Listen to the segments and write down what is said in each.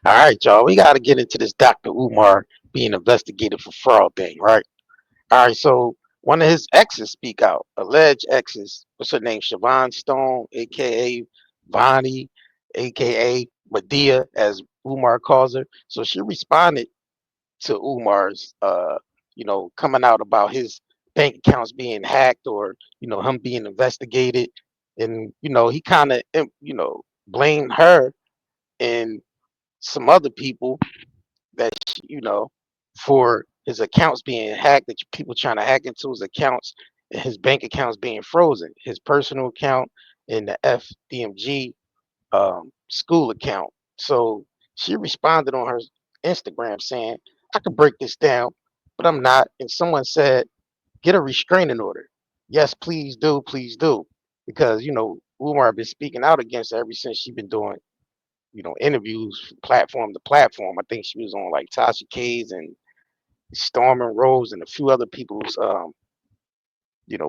All right, y'all. We got to get into this Dr. Umar being investigated for fraud thing, right? All right. So one of his exes speak out, alleged exes. What's her name? Siobhan Stone, aka Vonnie, aka Medea, as Umar calls her. So she responded to Umar's, coming out about his bank accounts being hacked or him being investigated, and he kind of blamed her and some other people that for his accounts being hacked, that people trying to hack into his accounts and his bank accounts being frozen, his personal account and the FDMG school account. So she responded on her Instagram saying, "I could break this down, but I'm not." And someone said, "Get a restraining order." Yes, please do, because Umar been speaking out against her ever since she been doing interviews from platform to platform. I think she was on like Tasha K's and Storm and Rose and a few other people's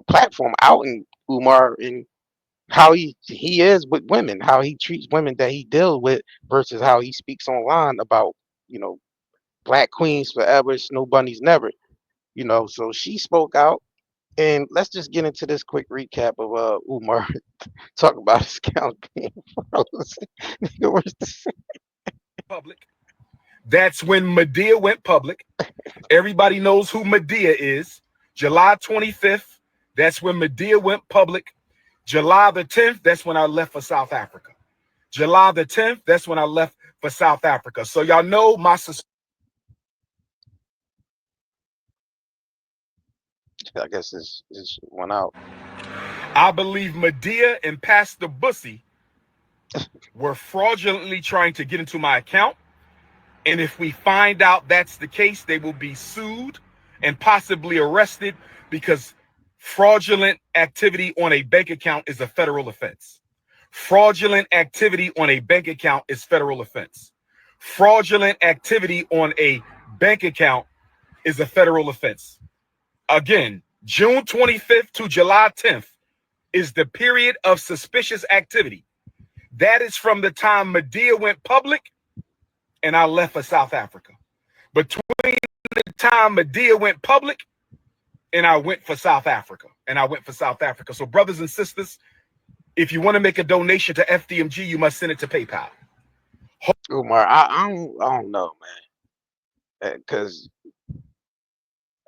platform out in Umar and how he is with women, how he treats women that he deals with versus how he speaks online about you know black queens forever, snow bunnies never. So she spoke out, and let's just get into this quick recap of Umar talking about his account being frozen. Nigga, where's the Public. That's when Medea went public. Everybody knows who Medea is. July 25th, that's when Medea went public. July the 10th, that's when I left for South Africa. July the 10th, that's when I left for South Africa. So y'all know my I guess this went out. I believe Medea and Pastor Bussy were fraudulently trying to get into my account. And if we find out that's the case, they will be sued and possibly arrested because fraudulent activity on a bank account is a federal offense. Fraudulent activity on a bank account is federal offense. Fraudulent activity on a bank account is a federal offense. Again, June 25th to July 10th is the period of suspicious activity. That is from the time Medea went public and I left for South Africa. Between the time Medea went public and I went for South Africa. So, brothers and sisters, if you want to make a donation to FDMG, you must send it to PayPal. Umar, I don't know, man, because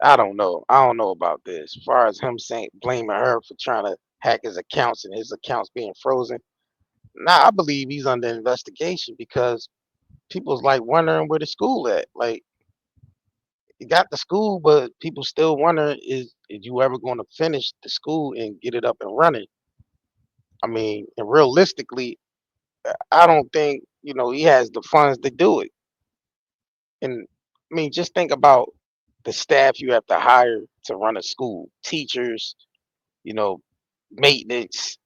I don't know about this. As far as him saying blaming her for trying to hack his accounts and his accounts being frozen, nah, I believe he's under investigation because people's like wondering where the school at. Like, you got the school, but people still wondering is you ever going to finish the school and get it up and running? I mean, and realistically, I don't think he has the funds to do it. And I mean, just think about the staff you have to hire to run a school, teachers, you know, maintenance.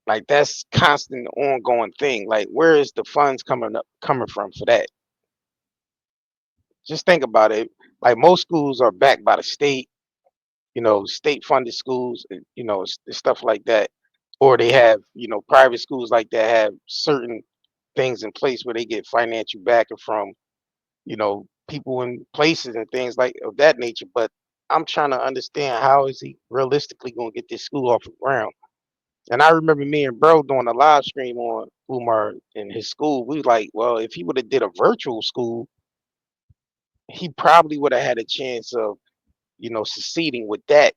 Like that's constant ongoing thing. Like where is the funds coming from for that? Just think about it. Like most schools are backed by the state, state funded schools, and, stuff like that. Or they have, private schools like that have certain things in place where they get financial backing from, people in places and things like of that nature. But I'm trying to understand how is he realistically going to get this school off the ground? And I remember me and bro doing a live stream on Umar in his school. We like, well, if he would have did a virtual school, he probably would have had a chance of, succeeding with that,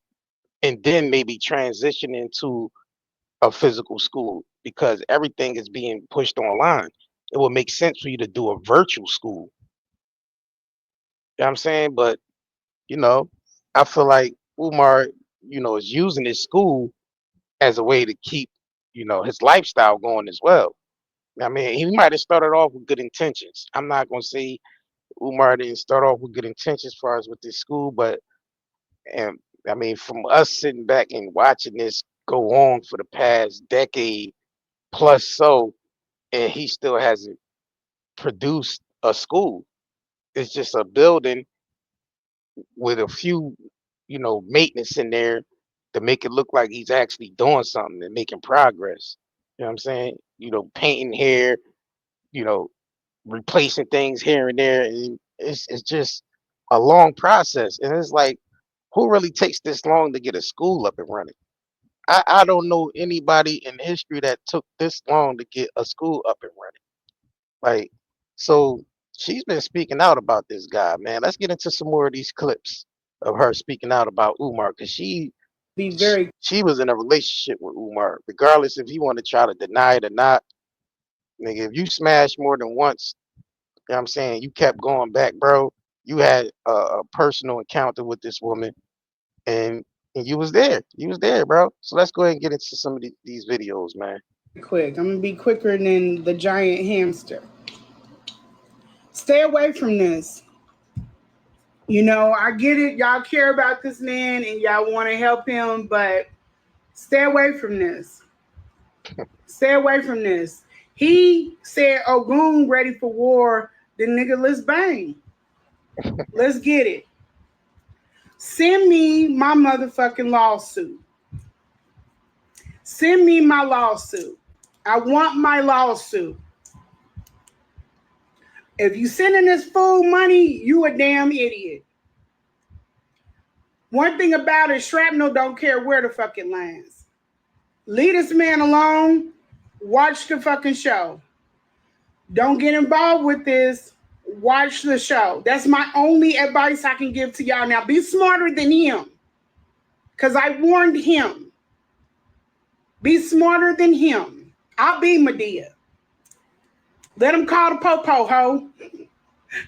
and then maybe transition into a physical school because everything is being pushed online. It would make sense for you to do a virtual school. You know what I'm saying? But, you know, I feel like Umar, is using his school as a way to keep, his lifestyle going as well. I mean, he might have started off with good intentions. I'm not gonna say Umar didn't start off with good intentions as far as with this school, but and I mean, from us sitting back and watching this go on for the past decade plus so, and he still hasn't produced a school. It's just a building with a few, maintenance in there to make it look like he's actually doing something and making progress. You know what I'm saying? Painting here, you know, replacing things here and there, and it's just a long process. And it's like, who really takes this long to get a school up and running? I don't know anybody in history that took this long to get a school up and running. Like, so she's been speaking out about this guy, man. Let's get into some more of these clips of her speaking out about Umar, because Be very she was in a relationship with Umar, regardless if he want to try to deny it or not. Nigga, if you smash more than once, you know what I'm saying, you kept going back, bro. You had a personal encounter with this woman, and and you was there. You was there, bro. So let's go ahead and get into some of these videos, man. quick. I'm gonna be quicker than the giant hamster. Stay away from this. You know, I get it. Y'all care about this man and y'all want to help him, but stay away from this. Stay away from this. He said, Ogun ready for war. The nigga, let's bang. Let's get it. Send me my motherfucking lawsuit. Send me my lawsuit. I want my lawsuit. If you sending this fool money, you a damn idiot. One thing about it, shrapnel don't care where the fuck it lands. Leave this man alone. Watch the fucking show. Don't get involved with this. Watch the show. That's my only advice I can give to y'all. Now, be smarter than him. Because I warned him. Be smarter than him. I'll be Medea. Let him call the popo ho.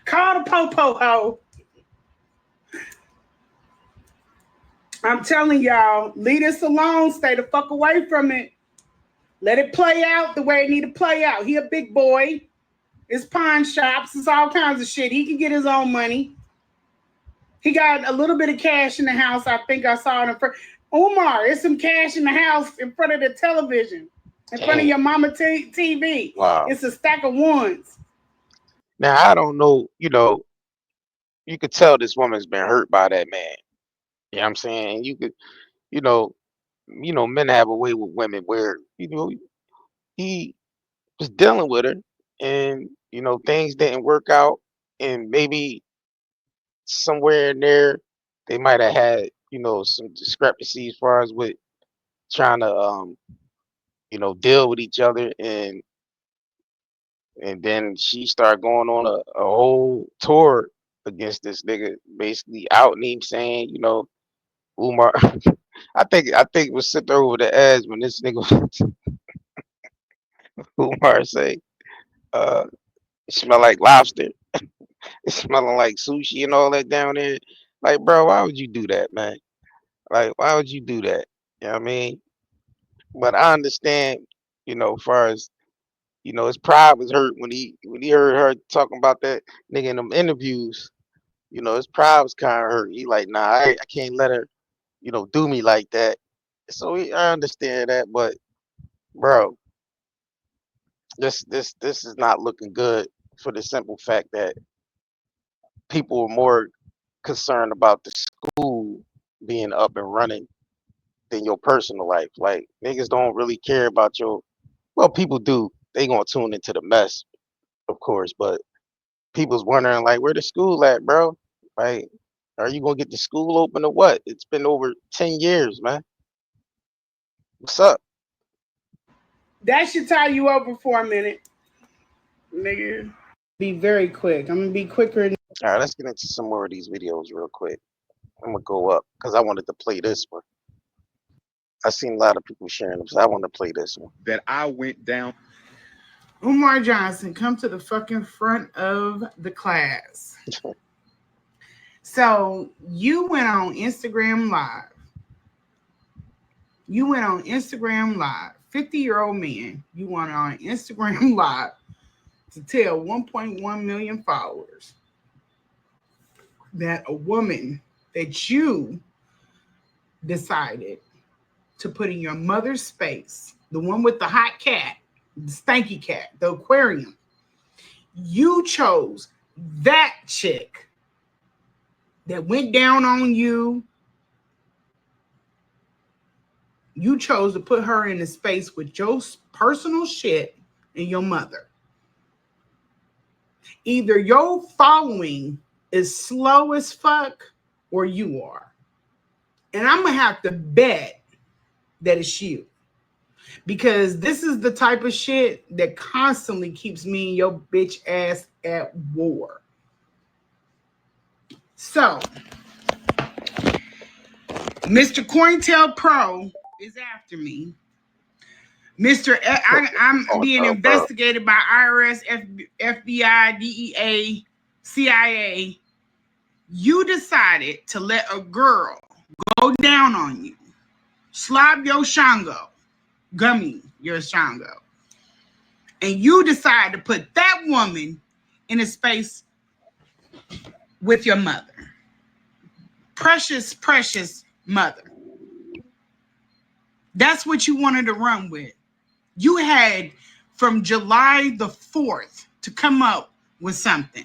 Call the popo ho. I'm telling y'all, leave this alone. Stay the fuck away from it. Let it play out the way it need to play out. He a big boy. It's pawn shops. It's all kinds of shit. He can get his own money. He got a little bit of cash in the house. I think I saw it in front. Umar, it's some cash in the house in front of the television, in front of Damn. your mama TV. Wow. It's a stack of ones. Now I don't know, you could tell this woman's been hurt by that man. You know what I'm saying? You could, you know, men have a way with women where, he was dealing with her, and things didn't work out, and maybe somewhere in there they might have had, some discrepancies as far as with trying to deal with each other, and then she started going on a whole tour against this nigga, basically outing him, saying, Umar. I think was sent over the edge when this nigga Umar say, uh, it smell like lobster. It's smelling like sushi and all that down there. Like, bro, why would you do that, man? Like, why would you do that? You know what I mean? But I understand, far as his pride was hurt when he heard her talking about that nigga in them interviews. His pride was kind of hurt. He like, nah, I can't let her, do me like that. So I understand that, but bro, this is not looking good, for the simple fact that people are more concerned about the school being up and running than your personal life. Like, niggas don't really care about your, well, people do. They gonna tune into the mess, of course, but people's wondering, like, where the school at, bro? Like, are you gonna get the school open or what? It's been over 10 years, man. What's up? That should tie you over for a minute, nigga. Be very quick. I'm gonna be quicker. All right, let's get into some more of these videos real quick. I'm gonna go up because I wanted to play this one. I seen a lot of people sharing them, so I want to play this one. That I went down. Umar Johnson, come to the fucking front of the class. So you went on Instagram Live. You went on Instagram Live. 50-year-old man. You went on Instagram Live to tell 1.1 million followers that a woman that you decided to put in your mother's space, the one with the hot cat, the stanky cat, the aquarium, you chose that chick that went down on you. You chose to put her in a space with your personal shit and your mother. Either your following is slow as fuck or you are. And I'm going to have to bet that it's you. Because this is the type of shit that constantly keeps me and your bitch ass at war. So, Mr. Cointel Pro is after me. I'm being investigated by IRS, FBI, DEA, CIA. You decided to let a girl go down on you, slob your shango, gummy your shango, and you decide to put that woman in a space with your mother. Precious, precious mother. That's what you wanted to run with. You had from July the 4th to come up with something.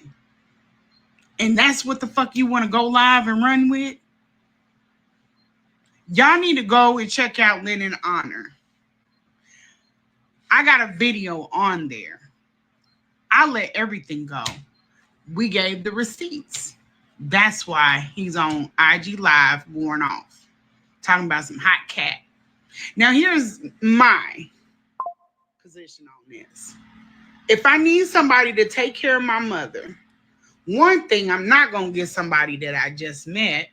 And that's what the fuck you want to go live and run with? Y'all need to go and check out Linen Honor. I got a video on there. I let everything go. We gave the receipts. That's why he's on IG Live going off, talking about some hot cat. Now, here's my position on this. If I need somebody to take care of my mother, one thing, I'm not going to get somebody that I just met.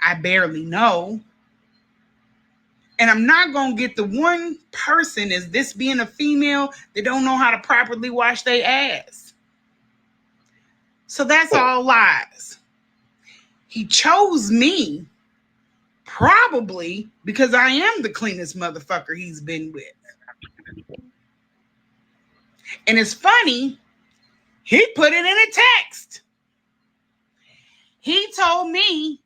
I barely know. And I'm not going to get the one person, as this being a female, that don't know how to properly wash their ass. So that's all lies. He chose me probably because I am the cleanest motherfucker he's been with. And it's funny, he put it in a text. He told me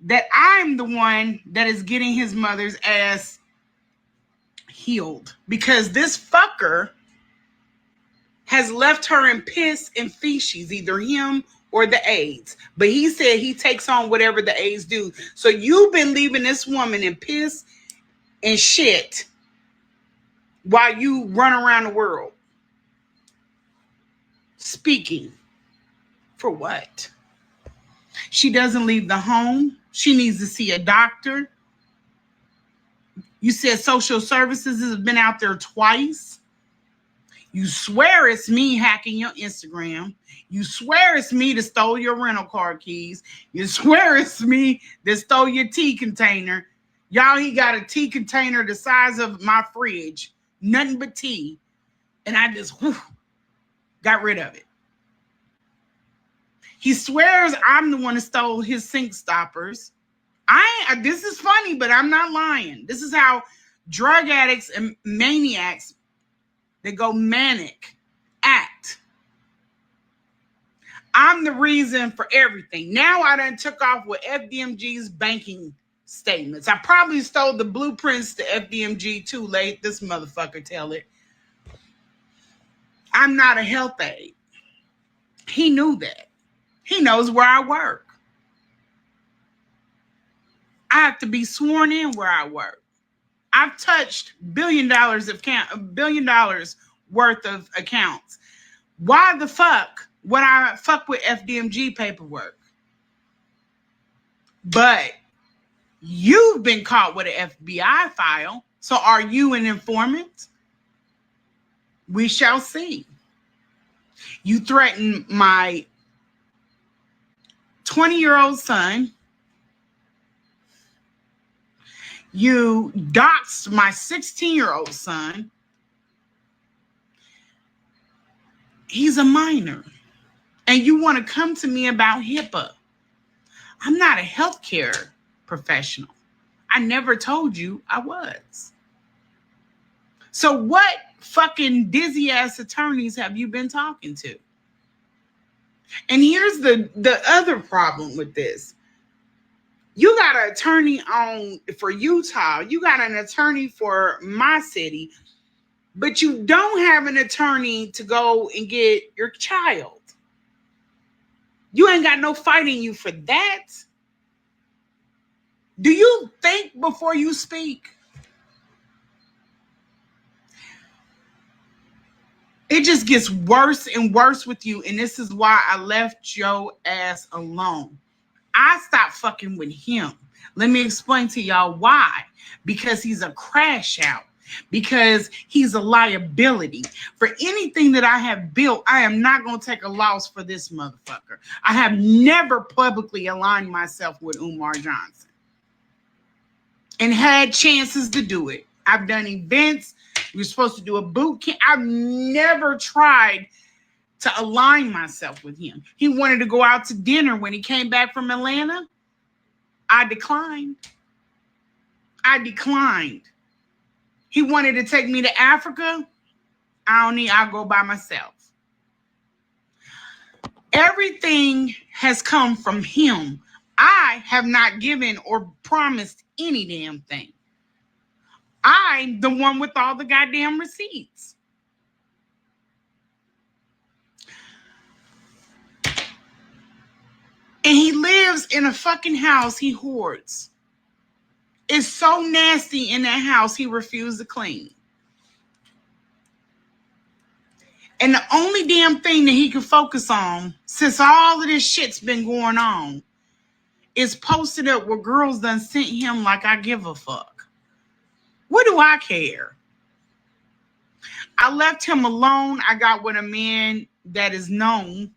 that I'm the one that is getting his mother's ass healed because this fucker has left her in piss and feces, either him or the AIDS. But he said he takes on whatever the AIDS do. So you've been leaving this woman in piss and shit while you run around the world. Speaking. For what? She doesn't leave the home. She needs to see a doctor. You said social services has been out there twice. You swear it's me hacking your Instagram. You swear it's me that stole your rental car keys. You swear it's me that stole your tea container. Y'all, he got a tea container the size of my fridge. Nothing but tea. And I just got rid of it. He swears I'm the one that stole his sink stoppers. This is funny, but I'm not lying. This is how drug addicts and maniacs that go manic act. I'm the reason for everything. Now I done took off with FDMG's banking statements. I probably stole the blueprints to FDMG too. Let this motherfucker tell it. I'm not a health aide. He knew that. He knows where I work. I have to be sworn in where I work. I've touched $1 billion worth of accounts. Why the fuck would I fuck with FDMG paperwork? But you've been caught with an FBI file. So are you an informant? We shall see. You threatened my 20-year-old son. You doxed my 16-year-old son. He's a minor. And you want to come to me about HIPAA. I'm not a healthcare professional. I never told you I was. So what fucking dizzy ass attorneys have you been talking to? And here's the other problem with this. You got an attorney for Utah. You got an attorney for my city, but you don't have an attorney to go and get your child. You ain't got no fight in you for that. Do you think before you speak? It just gets worse and worse with you. And this is why I left your ass alone. I stopped fucking with him. Let me explain to y'all why. Because he's a crash out. Because he's a liability. For anything that I have built, I am not going to take a loss for this motherfucker. I have never publicly aligned myself with Umar Johnson. And had chances to do it. I've done events. We were supposed to do a boot camp. I've never tried to align myself with him. He wanted to go out to dinner when he came back from Atlanta. I declined. He wanted to take me to Africa. I'll go by myself. Everything has come from him. I have not given or promised any damn thing. I'm the one with all the goddamn receipts. And he lives in a fucking house he hoards. It's so nasty in that house he refused to clean. And the only damn thing that he can focus on, since all of this shit's been going on, is posted up where girls done sent him like I give a fuck. What do I care? I left him alone. I got with a man that is known.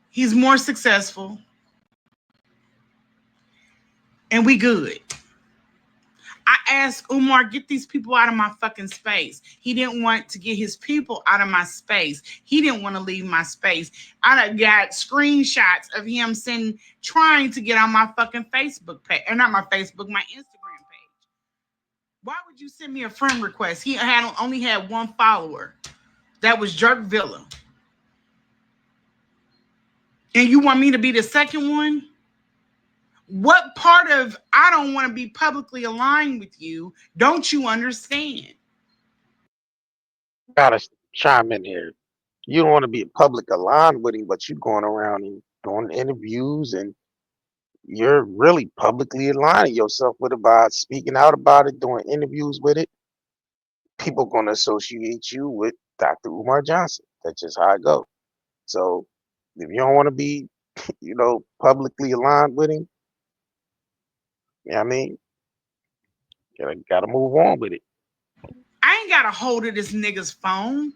He's more successful. And we good. I asked Umar, get these people out of my fucking space. He didn't want to get his people out of my space. He didn't want to leave my space. I got screenshots of him trying to get on my fucking Facebook page. Or not my Facebook, my Instagram page. Why would you send me a friend request? He only had one follower. That was Jerk Villa. And you want me to be the second one? What part of I don't want to be publicly aligned with you don't you understand? Gotta chime in here. You don't want to be public aligned with him, but you're going around and doing interviews, and you're really publicly aligning yourself with it by speaking out about it, doing interviews with it. People gonna associate you with Dr. Umar Johnson. That's just how it goes. So if you don't want to be, publicly aligned with him, I mean, gotta move on with it. I ain't got a hold of this nigga's phone.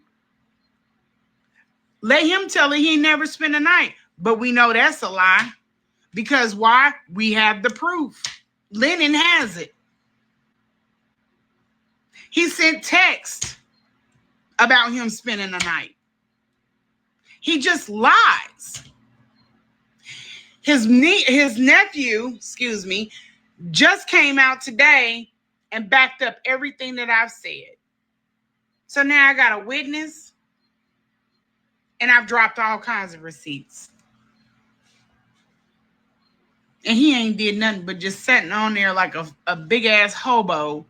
Let him tell it he never spent a night. But we know that's a lie. Because why? We have the proof. Lennon has it. He sent text about him spending a night. He just lies. His nephew, just came out today and backed up everything that I've said. So now I got a witness and I've dropped all kinds of receipts. And he ain't did nothing but just sitting on there like a big ass hobo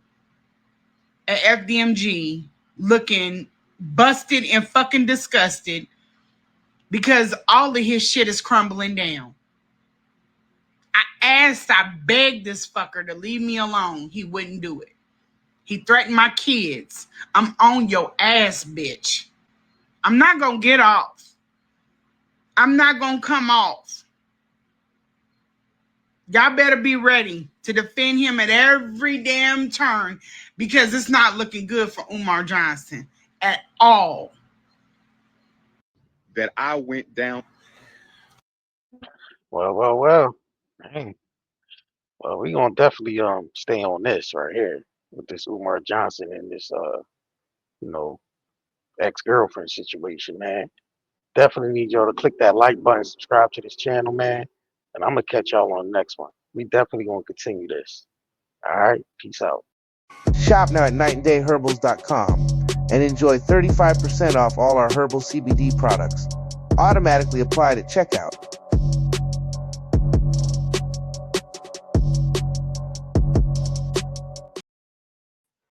at FDMG looking busted and fucking disgusted because all of his shit is crumbling down. I begged this fucker to leave me alone. He wouldn't do it. He threatened my kids. I'm on your ass, bitch. I'm not going to get off. I'm not going to come off. Y'all better be ready to defend him at every damn turn because it's not looking good for Umar Johnson at all. That I went down. Well. Dang. Well, we gonna definitely stay on this right here with this Umar Johnson and this ex-girlfriend situation, man. Definitely need y'all to click that like button, subscribe to this channel, man. And I'm gonna catch y'all on the next one. We definitely gonna continue this. All right, peace out. Shop now at nightanddayherbals.com and enjoy 35% off all our herbal CBD products, automatically applied at checkout.